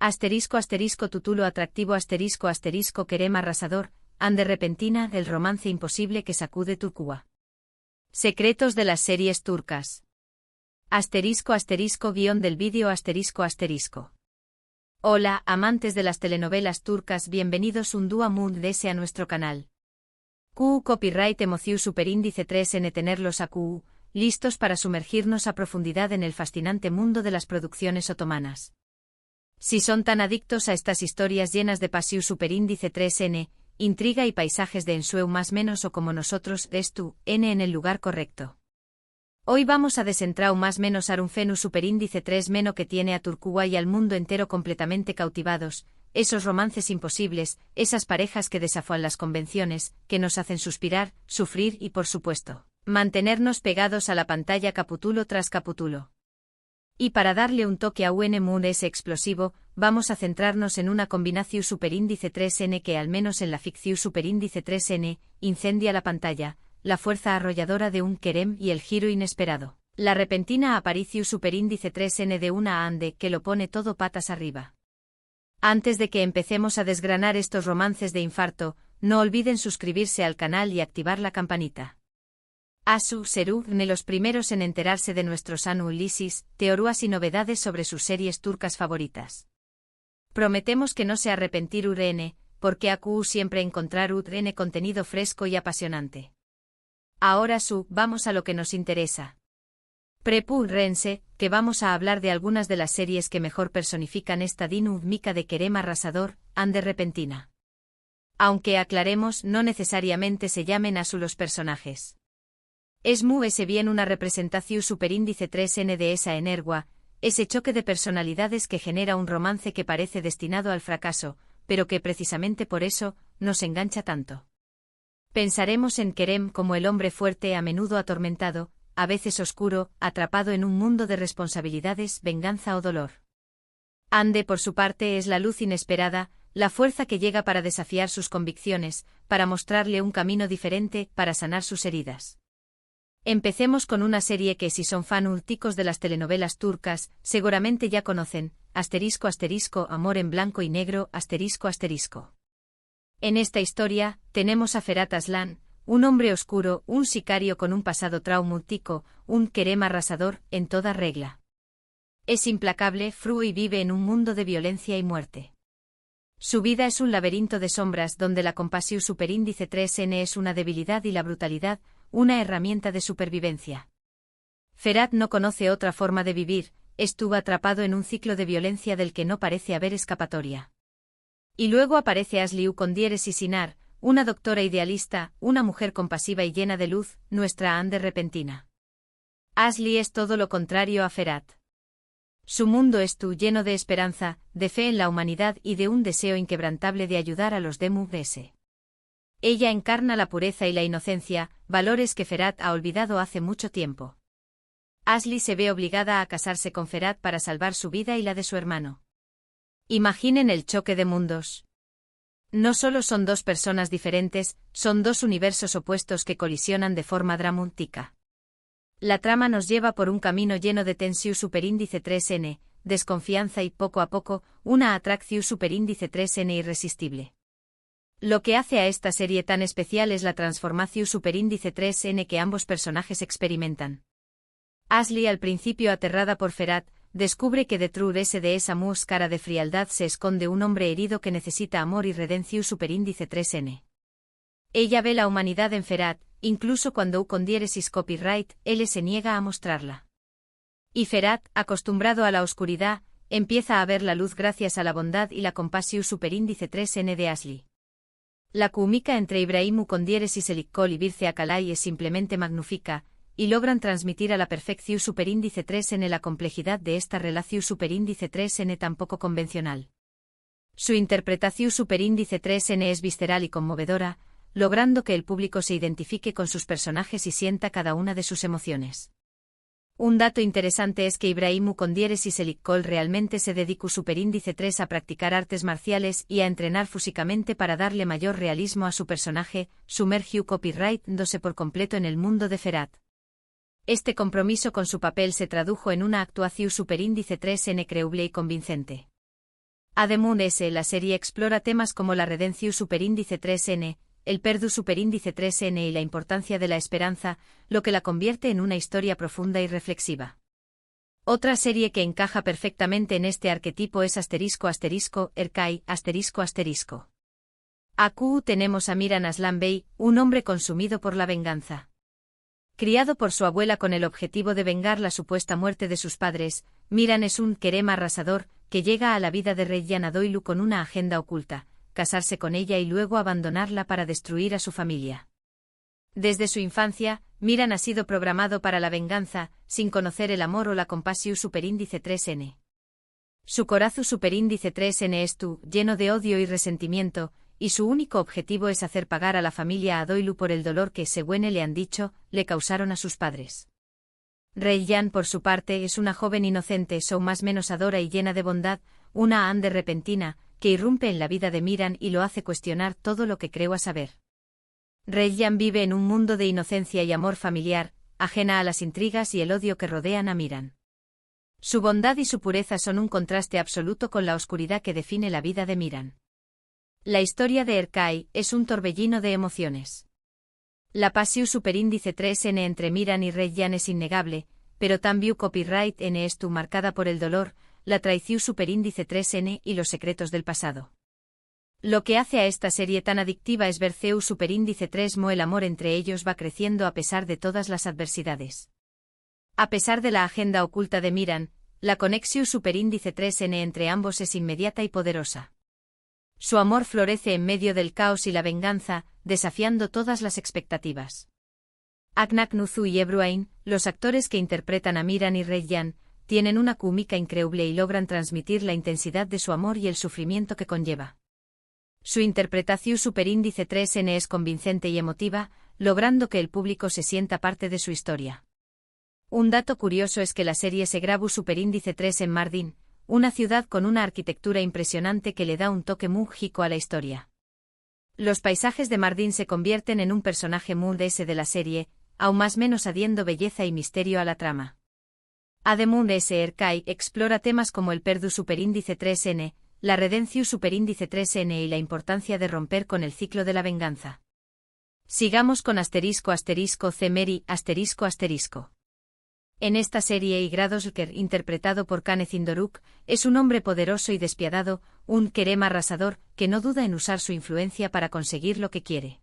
Asterisco asterisco tutulo atractivo asterisco asterisco querem arrasador, ande repentina el romance imposible que sacude Turquía. Secretos de las series turcas. Asterisco asterisco guión del vídeo asterisco asterisco. Hola, amantes de las telenovelas turcas, bienvenidos un día más a nuestro canal. QU Copyright Emociu Superíndice 3N tenerlos a QU, listos para sumergirnos a profundidad en el fascinante mundo de las producciones otomanas. Si son tan adictos a estas historias llenas de pasiu superíndice 3N, intriga y paisajes de ensueu más menos o como nosotros, estu, N en el lugar correcto. Hoy vamos a desentrar más menos a un fenu superíndice 3 meno que tiene a Turquía y al mundo entero completamente cautivados, esos romances imposibles, esas parejas que desafían las convenciones, que nos hacen suspirar, sufrir y por supuesto, mantenernos pegados a la pantalla capítulo tras capítulo. Y para darle un toque a ese explosivo, vamos a centrarnos en una combinación superíndice 3N que al menos en la ficción superíndice 3N, incendia la pantalla, la fuerza arrolladora de un querem y el giro inesperado, la repentina aparición superíndice 3N de una ande que lo pone todo patas arriba. Antes de que empecemos a desgranar estos romances de infarto, no olviden suscribirse al canal y activar la campanita. Asu Seru, los primeros en enterarse de nuestros anulisis, teorías y novedades sobre sus series turcas favoritas. Prometemos que no se arrepentir urn, porque AQ siempre encontrar urn contenido fresco y apasionante. Ahora vamos a lo que nos interesa. Prepúrense, que vamos a hablar de algunas de las series que mejor personifican esta dinamica de querem arrasador, ande repentina. Aunque aclaremos, no necesariamente se llamen Asu los personajes. Es bien una representación superíndice 3N de esa energua, ese choque de personalidades que genera un romance que parece destinado al fracaso, pero que precisamente por eso, nos engancha tanto. Pensaremos en Kerem como el hombre fuerte a menudo atormentado, a veces oscuro, atrapado en un mundo de responsabilidades, venganza o dolor. Ande por su parte es la luz inesperada, la fuerza que llega para desafiar sus convicciones, para mostrarle un camino diferente, para sanar sus heridas. Empecemos con una serie que si son fanáticos de las telenovelas turcas, seguramente ya conocen, asterisco asterisco amor en blanco y negro asterisco asterisco. En esta historia, tenemos a Ferhat Aslan, un hombre oscuro, un sicario con un pasado traumático, un querem arrasador, en toda regla. Es implacable, frío y vive en un mundo de violencia y muerte. Su vida es un laberinto de sombras donde la compasión superíndice 3N es una debilidad y la brutalidad, una herramienta de supervivencia. Ferhat no conoce otra forma de vivir, estuvo atrapado en un ciclo de violencia del que no parece haber escapatoria. Y luego aparece Asliu con Dieres y Sinar, una doctora idealista, una mujer compasiva y llena de luz, nuestra ande repentina. Asli es todo lo contrario a Ferhat. Su mundo es lleno de esperanza, de fe en la humanidad y de un deseo inquebrantable de ayudar a los Demugs. Ella encarna la pureza y la inocencia, valores que Ferhat ha olvidado hace mucho tiempo. Asli se ve obligada a casarse con Ferhat para salvar su vida y la de su hermano. Imaginen el choque de mundos. No solo son dos personas diferentes, son dos universos opuestos que colisionan de forma dramática. La trama nos lleva por un camino lleno de tensión superíndice 3N, desconfianza y poco a poco, una atracción superíndice 3N irresistible. Lo que hace a esta serie tan especial es la transformación superíndice 3N que ambos personajes experimentan. Asli, al principio aterrada por Ferhat, descubre que detrás de esa máscara de frialdad se esconde un hombre herido que necesita amor y redención superíndice 3N. Ella ve la humanidad en Ferhat, incluso cuando con Dieresis Copyright, él se niega a mostrarla. Y Ferhat, acostumbrado a la oscuridad, empieza a ver la luz gracias a la bondad y la compasión superíndice 3N de Asli. La química entre Ibrahimu con Dieresis Elikkol y Birce Akalay es simplemente magnífica, y logran transmitir a la perfección superíndice 3N la complejidad de esta relación superíndice 3N tan poco convencional. Su interpretación superíndice 3N es visceral y conmovedora, logrando que el público se identifique con sus personajes y sienta cada una de sus emociones. Un dato interesante es que Ibrahimu con Dieresis Elikkol realmente se dedicó superíndice 3 a practicar artes marciales y a entrenar físicamente para darle mayor realismo a su personaje, sumergió copyright-dose por completo en el mundo de Ferhat. Este compromiso con su papel se tradujo en una actuación superíndice 3N creíble y convincente. Ademun S. La serie explora temas como la redención superíndice 3n, el perdu superíndice 3n y la importancia de la esperanza, lo que la convierte en una historia profunda y reflexiva. Otra serie que encaja perfectamente en este arquetipo es Erkai. Aquí tenemos a Miran Aslan Bey, un hombre consumido por la venganza. Criado por su abuela con el objetivo de vengar la supuesta muerte de sus padres, Miran es un querem arrasador que llega a la vida de Reggiana Doilu con una agenda oculta, casarse con ella y luego abandonarla para destruir a su familia. Desde su infancia, Miran ha sido programado para la venganza, sin conocer el amor o la compasión superíndice 3n. Su corazón superíndice 3n es lleno de odio y resentimiento, y su único objetivo es hacer pagar a la familia Adoilu por el dolor que, según le han dicho, le causaron a sus padres. Reggian, por su parte, es una joven inocente, más menos adora y llena de bondad, una ande repentina, que irrumpe en la vida de Miran y lo hace cuestionar todo lo que creo a saber. Reggian vive en un mundo de inocencia y amor familiar, ajena a las intrigas y el odio que rodean a Miran. Su bondad y su pureza son un contraste absoluto con la oscuridad que define la vida de Miran. La historia de Erkai es un torbellino de emociones. La pasión superíndice 3n entre Miran y Reggian es innegable, pero también copyright n es marcada por el dolor, la traición superíndice 3n y los secretos del pasado. Lo que hace a esta serie tan adictiva es ver Zeus superíndice 3 mo el amor entre ellos va creciendo a pesar de todas las adversidades. A pesar de la agenda oculta de Miran, la conexión superíndice 3n entre ambos es inmediata y poderosa. Su amor florece en medio del caos y la venganza, desafiando todas las expectativas. Agnak Nuzu y Ebruain, los actores que interpretan a Miran y Reggian, tienen una química increíble y logran transmitir la intensidad de su amor y el sufrimiento que conlleva. Su interpretación superíndice 3n es convincente y emotiva, logrando que el público se sienta parte de su historia. Un dato curioso es que la serie se grabó superíndice 3 en Mardin, una ciudad con una arquitectura impresionante que le da un toque mágico a la historia. Los paisajes de Mardin se convierten en un personaje muy de la serie, aún más menos añadiendo belleza y misterio a la trama. Ademun S. Erkai explora temas como el perdu superíndice 3n, la redención superíndice 3n y la importancia de romper con el ciclo de la venganza. Sigamos con Cemeri. En esta serie Igradosker, interpretado por Kenneth Indoruk, es un hombre poderoso y despiadado, un querem arrasador, que no duda en usar su influencia para conseguir lo que quiere.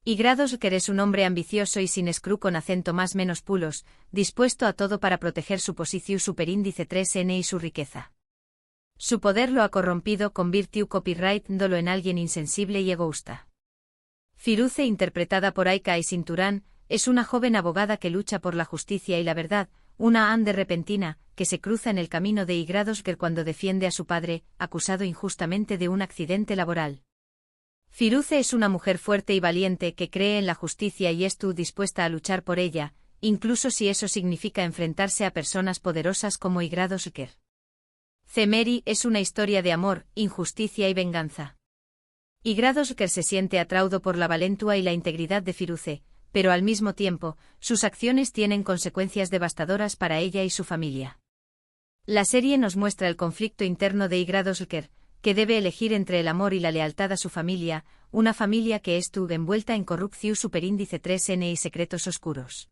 Igradosker es un hombre ambicioso y sin escrú con acento más menos pulos, dispuesto a todo para proteger su posición superíndice 3n y su riqueza. Su poder lo ha corrompido, convirtió copyright-dolo en alguien insensible y egoísta. Firuze, interpretada por Aika Cinturán, es una joven abogada que lucha por la justicia y la verdad, una ande repentina, que se cruza en el camino de Igradosker cuando defiende a su padre, acusado injustamente de un accidente laboral. Firuze es una mujer fuerte y valiente que cree en la justicia y está dispuesta a luchar por ella, incluso si eso significa enfrentarse a personas poderosas como Igradosker. Cemeri es una historia de amor, injusticia y venganza. Igradosker se siente atraído por la valentua y la integridad de Firuze, pero al mismo tiempo, sus acciones tienen consecuencias devastadoras para ella y su familia. La serie nos muestra el conflicto interno de Igradosker, que debe elegir entre el amor y la lealtad a su familia, una familia que estuvo envuelta en corrupción superíndice 3n y secretos oscuros.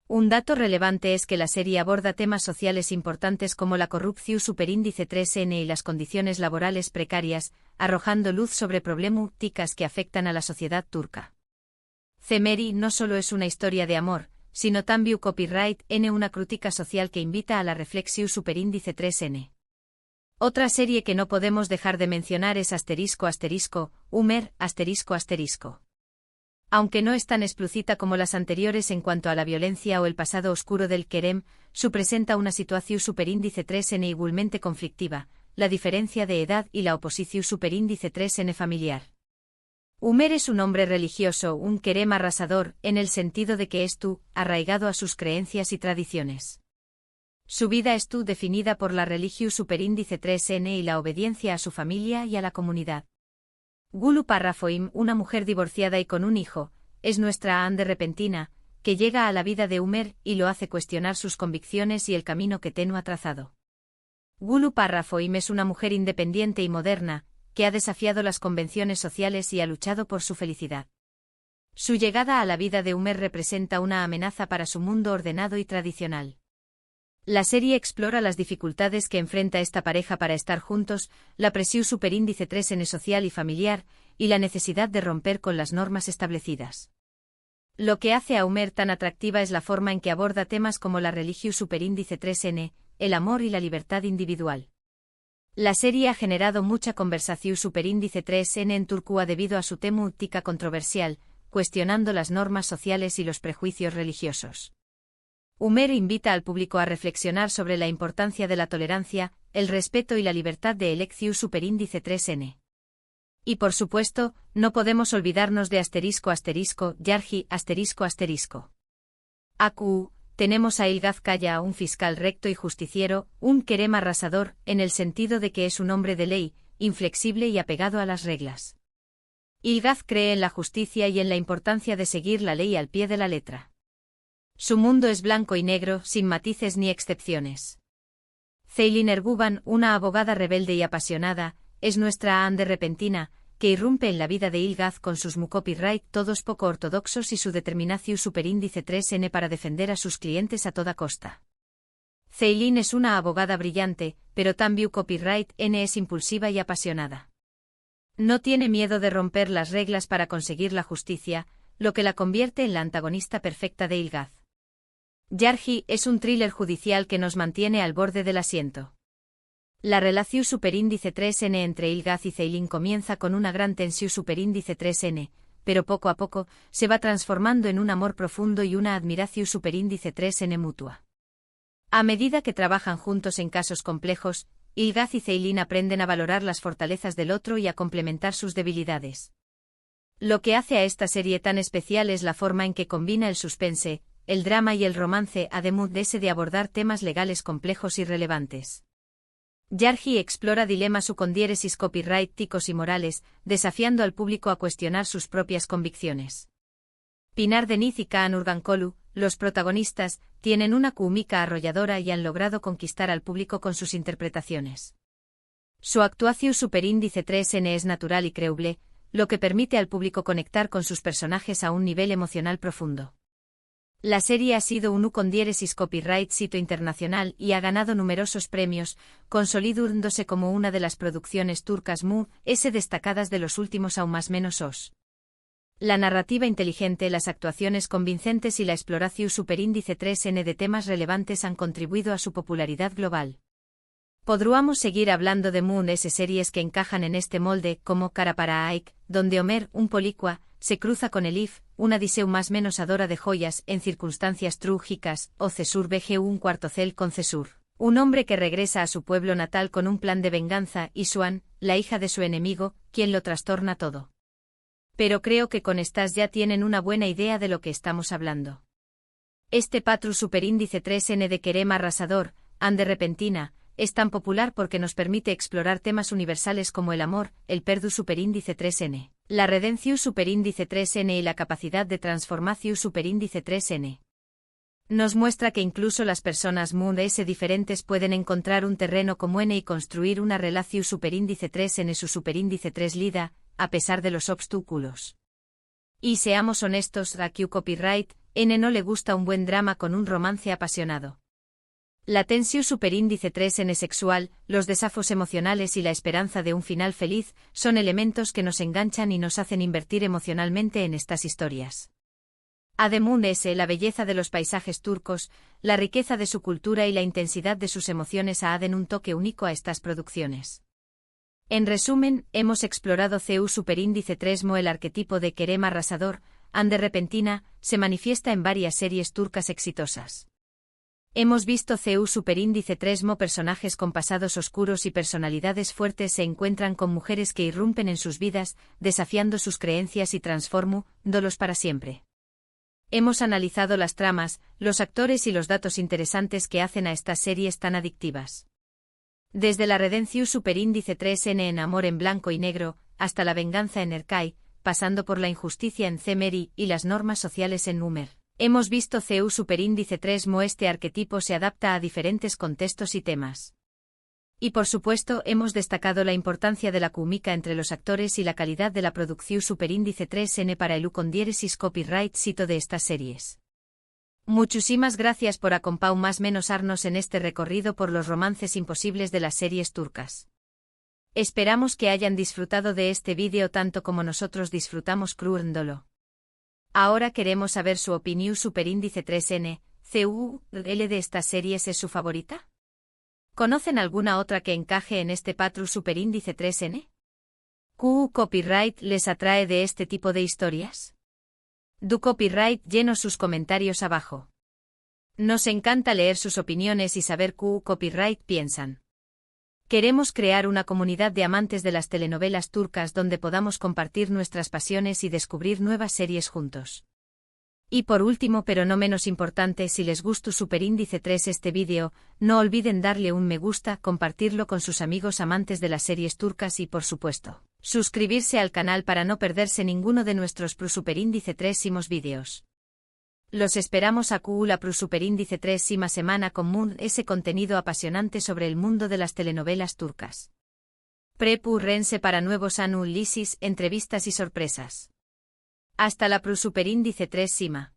Un dato relevante es que la serie aborda temas sociales importantes como la corrupción superíndice 3n y las condiciones laborales precarias, arrojando luz sobre problemáticas que afectan a la sociedad turca. Cemeri no solo es una historia de amor, sino también copyright n una crítica social que invita a la reflexión superíndice 3n. Otra serie que no podemos dejar de mencionar es Umer. Aunque no es tan explícita como las anteriores en cuanto a la violencia o el pasado oscuro del querem, su presenta una situación superíndice 3n igualmente conflictiva, la diferencia de edad y la oposición superíndice 3n familiar. Umer es un hombre religioso, un querem arrasador, en el sentido de que arraigado a sus creencias y tradiciones. Su vida es definida por la religión superíndice 3n y la obediencia a su familia y a la comunidad. Gulu Parrafoim, una mujer divorciada y con un hijo, es nuestra ande repentina, que llega a la vida de Umer y lo hace cuestionar sus convicciones y el camino que Tenu ha trazado. Gulu Parrafoim es una mujer independiente y moderna, que ha desafiado las convenciones sociales y ha luchado por su felicidad. Su llegada a la vida de Umer representa una amenaza para su mundo ordenado y tradicional. La serie explora las dificultades que enfrenta esta pareja para estar juntos, la presión superíndice 3N social y familiar, y la necesidad de romper con las normas establecidas. Lo que hace a Umer tan atractiva es la forma en que aborda temas como la religión superíndice 3N, el amor y la libertad individual. La serie ha generado mucha conversación superíndice 3N en Turquía debido a su temática controversial, cuestionando las normas sociales y los prejuicios religiosos. Umer invita al público a reflexionar sobre la importancia de la tolerancia, el respeto y la libertad de elección superíndice 3N. Y por supuesto, no podemos olvidarnos de Yarji AQ, tenemos a Ilgaz Kaya, un fiscal recto y justiciero, un Kerem arrasador, en el sentido de que es un hombre de ley, inflexible y apegado a las reglas. Ilgaz cree en la justicia y en la importancia de seguir la ley al pie de la letra. Su mundo es blanco y negro, sin matices ni excepciones. Ceylin Erguvan, una abogada rebelde y apasionada, es nuestra Ande repentina, que irrumpe en la vida de Ilgaz con sus copyright todos poco ortodoxos y su determinación superíndice 3N para defender a sus clientes a toda costa. Ceylin es una abogada brillante, pero también copyright N es impulsiva y apasionada. No tiene miedo de romper las reglas para conseguir la justicia, lo que la convierte en la antagonista perfecta de Ilgaz. Yarji es un thriller judicial que nos mantiene al borde del asiento. La relación superíndice 3N entre Ilgaz y Ceylin comienza con una gran tensión superíndice 3N, pero poco a poco se va transformando en un amor profundo y una admiración superíndice 3N mutua. A medida que trabajan juntos en casos complejos, Ilgaz y Ceylin aprenden a valorar las fortalezas del otro y a complementar sus debilidades. Lo que hace a esta serie tan especial es la forma en que combina el suspense, el drama y el romance además de abordar temas legales complejos y relevantes. Yarji explora dilemas condieresis copyrighticos y morales, desafiando al público a cuestionar sus propias convicciones. Pinar Deniz y Kaan Urgankolu, los protagonistas, tienen una química arrolladora y han logrado conquistar al público con sus interpretaciones. Su actuación superíndice 3N es natural y creíble, lo que permite al público conectar con sus personajes a un nivel emocional profundo. La serie ha sido un condieresis copyright sito internacional y ha ganado numerosos premios, consolidándose como una de las producciones turcas destacadas de los últimos aún más menos os. La narrativa inteligente, las actuaciones convincentes y la exploración superíndice 3N de temas relevantes han contribuido a su popularidad global. Podríamos seguir hablando de series que encajan en este molde, como Cara para Ike, donde Homer, un policua, se cruza con Elif, una Diseu más menos adora de joyas en circunstancias trágicas, o Cesur BG un cuartocel con Cesur, un hombre que regresa a su pueblo natal con un plan de venganza, y Swan, la hija de su enemigo, quien lo trastorna todo. Pero creo que con estas ya tienen una buena idea de lo que estamos hablando. Este Patru superíndice 3N de Kerem arrasador, Ande repentina, es tan popular porque nos permite explorar temas universales como el amor, el perdu superíndice 3N, la redención superíndice 3N y la capacidad de transformación superíndice 3N. Nos muestra que incluso las personas diferentes pueden encontrar un terreno común y construir una relación superíndice 3N su superíndice 3 lida, a pesar de los obstáculos. Y seamos honestos, a Q copyright N no le gusta un buen drama con un romance apasionado. La tensión superíndice 3N sexual, los desafíos emocionales y la esperanza de un final feliz son elementos que nos enganchan y nos hacen invertir emocionalmente en estas historias. Además, la belleza de los paisajes turcos, la riqueza de su cultura y la intensidad de sus emociones añaden un toque único a estas producciones. En resumen, hemos explorado CU superíndice 3Mo. El arquetipo de Kerem arrasador, Ande repentina, se manifiesta en varias series turcas exitosas. Hemos visto CU superíndice 3Mo. Personajes con pasados oscuros y personalidades fuertes se encuentran con mujeres que irrumpen en sus vidas, desafiando sus creencias y transformándolos para siempre. Hemos analizado las tramas, los actores y los datos interesantes que hacen a estas series tan adictivas. Desde la redención superíndice 3N en Amor en blanco y negro, hasta la venganza en Erkay, pasando por la injusticia en Cemeri y las normas sociales en Númer. Hemos visto CU superíndice 3Mo. Este arquetipo se adapta a diferentes contextos y temas. Y por supuesto, hemos destacado la importancia de la química entre los actores y la calidad de la producción superíndice 3N para el con copyright sito de estas series. Muchísimas gracias por acompañarnos en este recorrido por los romances imposibles de las series turcas. Esperamos que hayan disfrutado de este vídeo tanto como nosotros disfrutamos cruándolo. Ahora queremos saber su opinión superíndice 3N, ¿L de estas series es su favorita? ¿Conocen alguna otra que encaje en este patrón superíndice 3N? ¿Q copyright les atrae de este tipo de historias? Du copyright lleno sus comentarios abajo. Nos encanta leer sus opiniones y saber qué copyright piensan. Queremos crear una comunidad de amantes de las telenovelas turcas donde podamos compartir nuestras pasiones y descubrir nuevas series juntos. Y por último pero no menos importante, si les gustó superíndice 3 este vídeo, no olviden darle un me gusta, compartirlo con sus amigos amantes de las series turcas y por supuesto, suscribirse al canal para no perderse ninguno de nuestros superíndice 3 vídeos. Los esperamos a la superíndice 3 semana con ese contenido apasionante sobre el mundo de las telenovelas turcas. Prepúrense para nuevos análisis, entrevistas y sorpresas. Hasta la superíndice 3 Sima.